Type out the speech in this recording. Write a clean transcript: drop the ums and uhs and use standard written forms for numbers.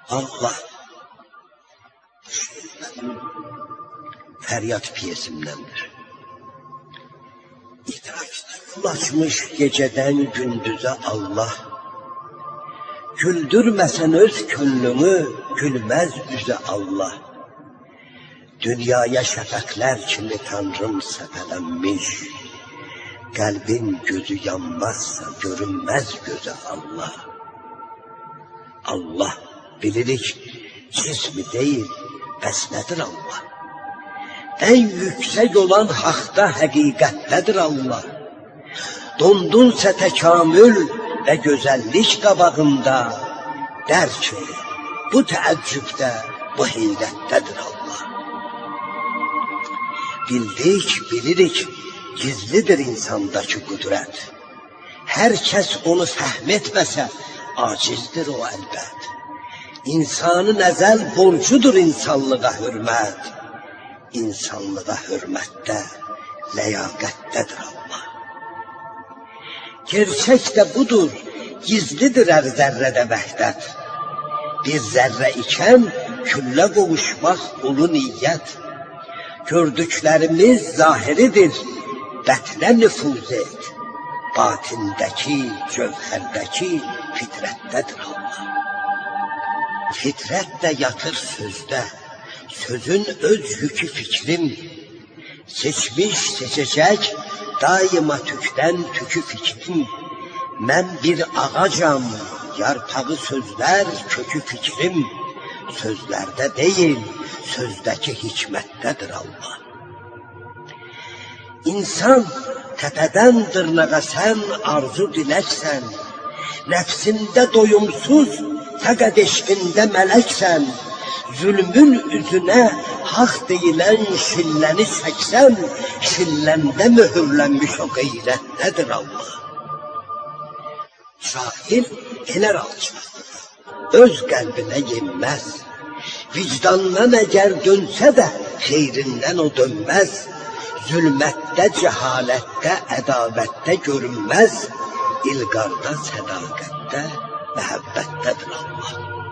Allah feryat piyesimdendir. İdrakına yol açmış geceden gündüze Allah, güldürmesen öz könlümü, gülmez yüze Allah. Dünyaya şefekler kimi Tanrım sepelenmiş, kalbin gözü yanmazsa görünmez göze Allah. Allah bilirik cismi değil, bəs nedir Allah? En yüksek olan hakta hakikattedir Allah. Dondunsa tekamül ve güzellik kabağında, der ki bu teəccübde, bu heyrəttedir Allah. Bildik, bilirik, gizlidir insandaki kudret. Herkes onu fehmetmese, acizdir o elbet. İnsanın ezel borcudur insanlığa hürmet. İnsanlığa hürmette, leyakattedir Allah. Gerçek de budur, gizlidir her zerrede vehdet. Bir zerre iken külle kavuşmak ulu niyet. Gördüklerimiz zahiridir, betne nüfuz et. Batindeki, cevherdeki fitrettedir Allah. Fitret de yatır sözde, sözün öz yükü fikrim. Seçmiş seçecek, daima tükten tükü fikrim. Ben bir ağacam, yarpağı sözler kökü fikrim. Sözlerde değil, sözdeki hikmettedir Allah. İnsan tepeden dırnağa sen arzu dileksen, nefsinde doyumsuz, fakat eşkinde meleksen, zulmün üzüne hak deyilen şilleni çeksen, şillende mühürlenmiş o gayrettedir Allah. Cahil eler alçak, öz kalbine yenmez. Vicdandan eğer dönse de xeyrinden o dönmez. Zulmette, cehalette, edavette görünmez. İlgarda, sedakette, mehabbettedir Allah.